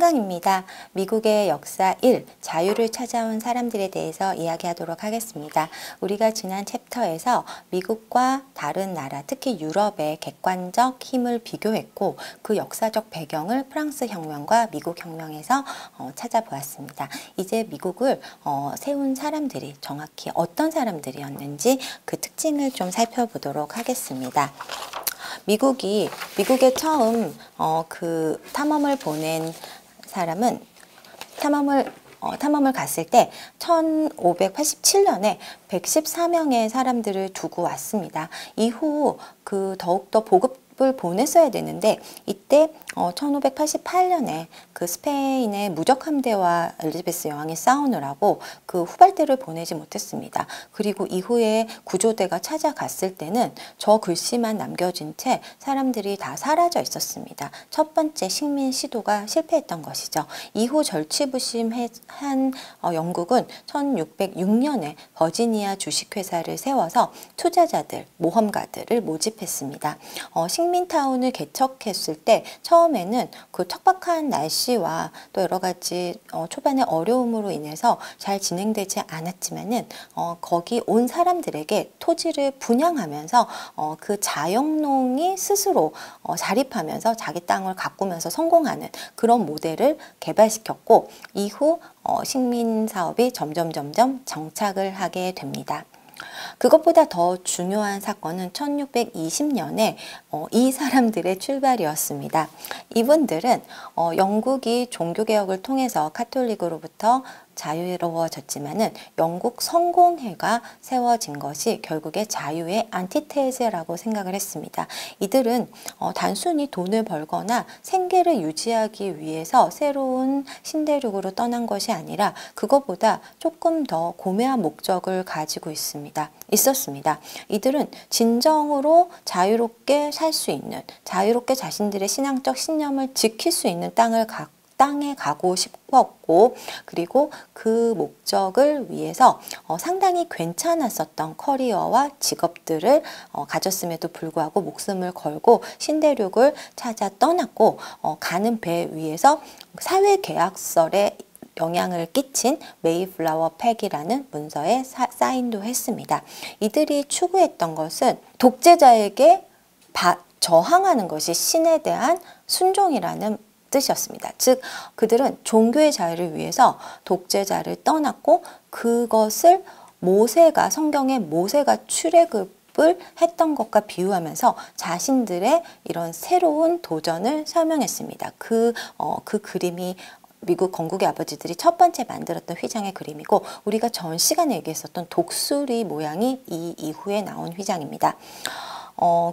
한강입니다. 미국의 역사 1, 자유를 찾아온 사람들에 대해서 이야기하도록 하겠습니다. 우리가 지난 챕터에서 미국과 다른 나라, 특히 유럽의 객관적 힘을 비교했고 그 역사적 배경을 프랑스 혁명과 미국 혁명에서 찾아보았습니다. 이제 미국을 세운 사람들이 정확히 어떤 사람들이었는지 그 특징을 좀 살펴보도록 하겠습니다. 미국에 처음 그 탐험을 보낸 사람은 탐험을 갔을 때 1587년에 114명의 사람들을 두고 왔습니다. 이후 그 더욱더 보급을 보냈어야 되는데 이때 1588년에 그 스페인의 무적 함대와 엘리자베스 여왕이 싸우느라고 그 후발대를 보내지 못했습니다. 그리고 이후에 구조대가 찾아갔을 때는 저 글씨만 남겨진 채 사람들이 다 사라져 있었습니다. 첫 번째 식민 시도가 실패했던 것이죠. 이후 절치부심한 영국은 1606년에 버지니아 주식회사를 세워서 투자자들, 모험가들을 모집했습니다. 식민타운을 개척했을 때 처음에는 그 척박한 날씨와 또 여러 가지 초반의 어려움으로 인해서 잘 진행되지 않았지만은 거기 온 사람들에게 토지를 분양하면서 그 자영농이 스스로 자립하면서 자기 땅을 가꾸면서 성공하는 그런 모델을 개발시켰고 이후 식민 사업이 점점 정착을 하게 됩니다. 그것보다 더 중요한 사건은 1620년에 이 사람들의 출발이었습니다. 이분들은 영국이 종교개혁을 통해서 카톨릭으로부터 자유로워졌지만은 영국 성공회가 세워진 것이 결국에 자유의 안티테제라고 생각을 했습니다. 이들은 단순히 돈을 벌거나 생계를 유지하기 위해서 새로운 신대륙으로 떠난 것이 아니라 그것보다 조금 더 고매한 목적을 가지고 있었습니다. 이들은 진정으로 자유롭게 살 수 있는, 자유롭게 자신들의 신앙적 신념을 지킬 수 있는 땅에 가고 싶었고 그리고 그 목적을 위해서 상당히 괜찮았었던 커리어와 직업들을 가졌음에도 불구하고 목숨을 걸고 신대륙을 찾아 떠났고 가는 배 위에서 사회계약서에 영향을 끼친 메이플라워 팩이라는 문서에 사인도 했습니다. 이들이 추구했던 것은 독재자에게 저항하는 것이 신에 대한 순종이라는 뜻이었습니다. 즉 그들은 종교의 자유를 위해서 독재자를 떠났고 그것을 성경의 모세가 출애굽을 했던 것과 비유하면서 자신들의 이런 새로운 도전을 설명했습니다. 그 그림이 미국 건국의 아버지들이 첫 번째 만들었던 휘장의 그림이고 우리가 전 시간에 얘기했었던 독수리 모양이 이 이후에 나온 휘장입니다.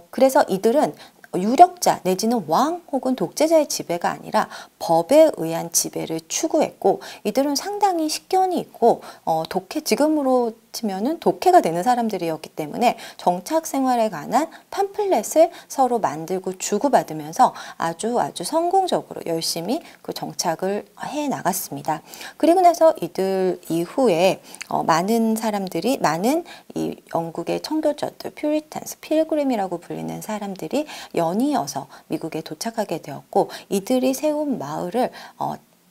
그래서 이들은 유력자 내지는 왕 혹은 독재자의 지배가 아니라 법에 의한 지배를 추구했고 이들은 상당히 식견이 있고 지금으로 치면은 독해가 되는 사람들이었기 때문에 정착 생활에 관한 팜플렛을 서로 만들고 주고받으면서 아주 성공적으로 열심히 그 정착을 해 나갔습니다. 그리고 나서 이들 이후에 많은 이 영국의 청교도들, 퓨리탄스, 필그림이라고 불리는 사람들이 연이어서 미국에 도착하게 되었고 이들이 세운 마을을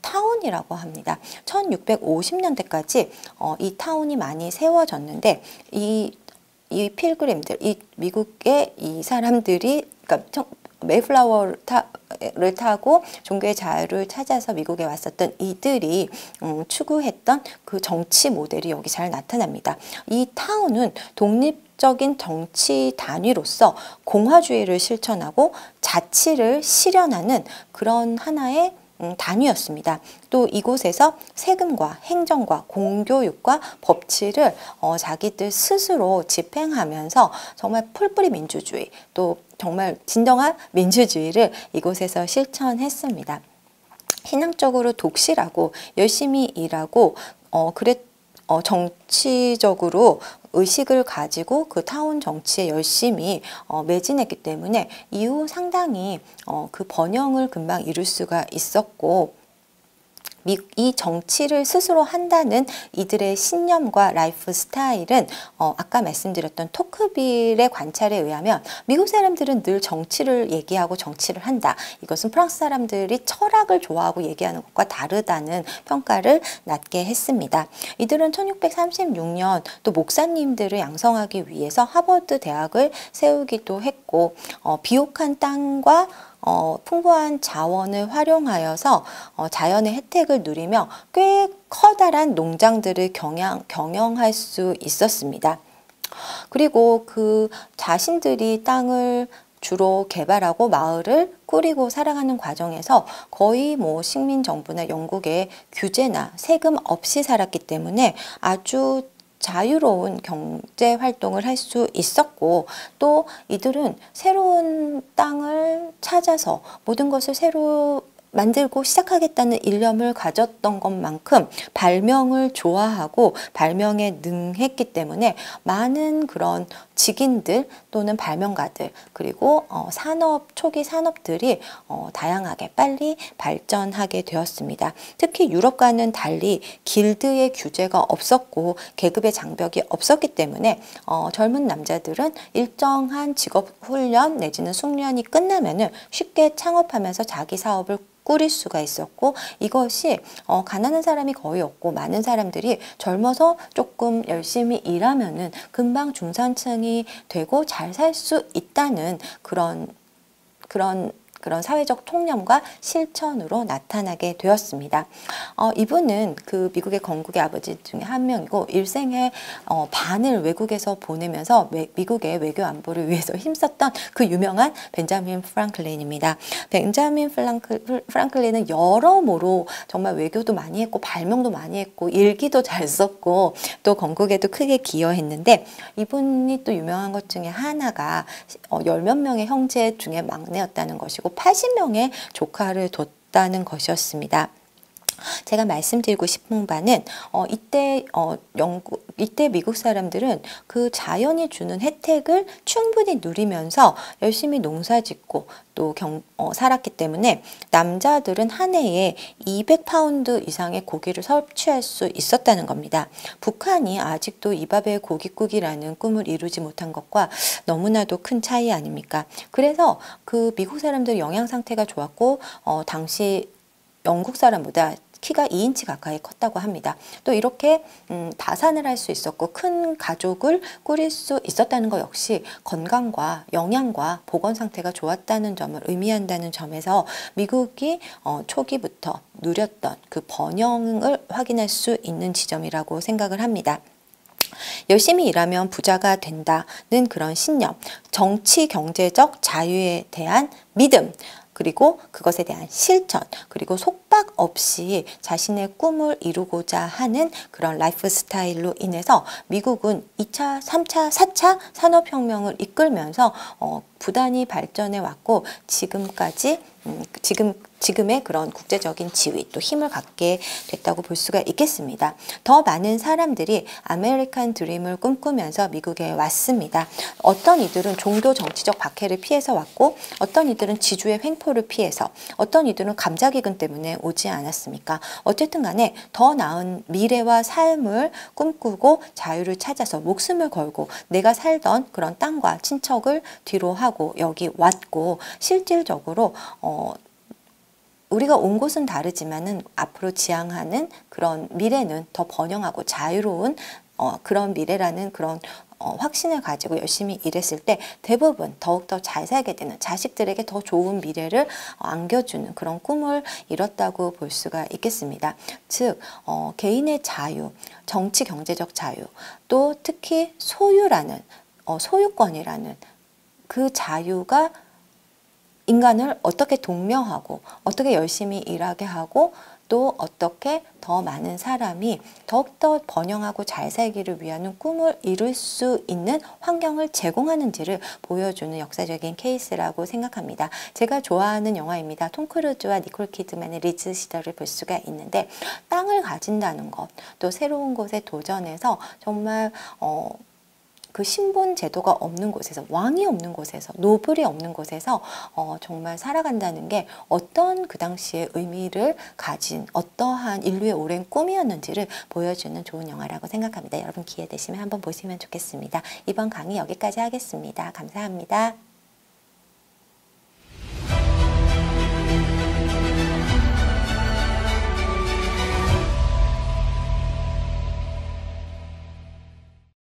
타운이라고 합니다. 1650년대까지 이 타운이 많이 세워졌는데 이 필그림들, 이 미국의 이 사람들이 그러니까 메이플라워를 타고 종교의 자유를 찾아서 미국에 왔었던 이들이 추구했던 그 정치 모델이 여기 잘 나타납니다. 이 타운은 독립적인 정치 단위로서 공화주의를 실천하고 자치를 실현하는 그런 하나의 단위였습니다. 또 이곳에서 세금과 행정과 공교육과 법치를 자기들 스스로 집행하면서 정말 풀뿌리 민주주의 또 정말 진정한 민주주의를 이곳에서 실천했습니다. 신앙적으로 독실하고 열심히 일하고 정치적으로 의식을 가지고 그 타운 정치에 열심히 매진했기 때문에 이후 상당히 그 번영을 금방 이룰 수가 있었고 이 정치를 스스로 한다는 이들의 신념과 라이프 스타일은 아까 말씀드렸던 토크빌의 관찰에 의하면 미국 사람들은 늘 정치를 얘기하고 정치를 한다. 이것은 프랑스 사람들이 철학을 좋아하고 얘기하는 것과 다르다는 평가를 낳게 했습니다. 이들은 1636년 또 목사님들을 양성하기 위해서 하버드 대학을 세우기도 했고 비옥한 땅과 풍부한 자원을 활용하여서 자연의 혜택을 누리며 꽤 커다란 농장들을 경영할 수 있었습니다. 그리고 그 자신들이 땅을 주로 개발하고 마을을 꾸리고 살아가는 과정에서 거의 뭐 식민 정부나 영국의 규제나 세금 없이 살았기 때문에 아주 자유로운 경제 활동을 할 수 있었고 또 이들은 새로운 땅을 찾아서 모든 것을 새로 만들고 시작하겠다는 일념을 가졌던 것만큼 발명을 좋아하고 발명에 능했기 때문에 많은 그런 직인들 또는 발명가들 그리고 초기 산업들이 다양하게 빨리 발전하게 되었습니다. 특히 유럽과는 달리 길드의 규제가 없었고 계급의 장벽이 없었기 때문에 젊은 남자들은 일정한 직업 훈련 내지는 숙련이 끝나면은 쉽게 창업하면서 자기 사업을 꾸릴 수가 있었고 이것이 가난한 사람이 거의 없고 많은 사람들이 젊어서 조금 열심히 일하면은 금방 중산층이 되고 잘 살 수 있다는 그런 사회적 통념과 실천으로 나타나게 되었습니다. 이분은 그 미국의 건국의 아버지 중에 한 명이고 일생의 반을 외국에서 보내면서 미국의 외교 안보를 위해서 힘썼던 그 유명한 벤자민 프랑클린입니다. 벤자민 프랑클린은 여러모로 정말 외교도 많이 했고 발명도 많이 했고 일기도 잘 썼고 또 건국에도 크게 기여했는데 이분이 또 유명한 것 중에 하나가 10몇 명의 형제 중에 막내였다는 것이고 80명의 조카를 뒀다는 것이었습니다. 제가 말씀드리고 싶은 바는 이때 미국 사람들은 그 자연이 주는 혜택을 충분히 누리면서 열심히 농사짓고 또 살았기 때문에 남자들은 한 해에 200파운드 이상의 고기를 섭취할 수 있었다는 겁니다. 북한이 아직도 이 밥에 고깃국이라는 꿈을 이루지 못한 것과 너무나도 큰 차이 아닙니까? 그래서 그 미국 사람들 영양 상태가 좋았고 당시 영국 사람보다 키가 2인치 가까이 컸다고 합니다. 또 이렇게 다산을 할 수 있었고 큰 가족을 꾸릴 수 있었다는 것 역시 건강과 영양과 보건 상태가 좋았다는 점을 의미한다는 점에서 미국이 초기부터 누렸던 그 번영을 확인할 수 있는 지점이라고 생각을 합니다. 열심히 일하면 부자가 된다는 그런 신념, 정치 경제적 자유에 대한 믿음, 그리고 그것에 대한 실천, 그리고 속박 없이 자신의 꿈을 이루고자 하는 그런 라이프 스타일로 인해서 미국은 2차, 3차, 4차 산업혁명을 이끌면서 부단히 발전해 왔고 지금의 그런 국제적인 지위 또 힘을 갖게 됐다고 볼 수가 있겠습니다. 더 많은 사람들이 아메리칸 드림을 꿈꾸면서 미국에 왔습니다. 어떤 이들은 종교 정치적 박해를 피해서 왔고 어떤 이들은 지주의 횡포를 피해서 어떤 이들은 감자기근 때문에 오지 않았습니까? 어쨌든 간에 더 나은 미래와 삶을 꿈꾸고 자유를 찾아서 목숨을 걸고 내가 살던 그런 땅과 친척을 뒤로 하고 여기 왔고 실질적으로 우리가 온 곳은 다르지만은 앞으로 지향하는 그런 미래는 더 번영하고 자유로운 그런 미래라는 그런 확신을 가지고 열심히 일했을 때 대부분 더욱더 잘 살게 되는 자식들에게 더 좋은 미래를 안겨주는 그런 꿈을 이뤘다고 볼 수가 있겠습니다. 즉 개인의 자유, 정치 경제적 자유, 또 특히 소유라는 소유권이라는 그 자유가 인간을 어떻게 독려하고 어떻게 열심히 일하게 하고 또 어떻게 더 많은 사람이 더욱더 번영하고 잘 살기를 위한 꿈을 이룰 수 있는 환경을 제공하는지를 보여주는 역사적인 케이스라고 생각합니다. 제가 좋아하는 영화입니다. 톰 크루즈와 니콜 키드만의 리즈 시절을 볼 수가 있는데 땅을 가진다는 것, 또 새로운 곳에 도전해서 정말 그 신분 제도가 없는 곳에서, 왕이 없는 곳에서, 노블이 없는 곳에서 정말 살아간다는 게 어떤 그 당시에 의미를 가진 어떠한 인류의 오랜 꿈이었는지를 보여주는 좋은 영화라고 생각합니다. 여러분 기회 되시면 한번 보시면 좋겠습니다. 이번 강의 여기까지 하겠습니다. 감사합니다.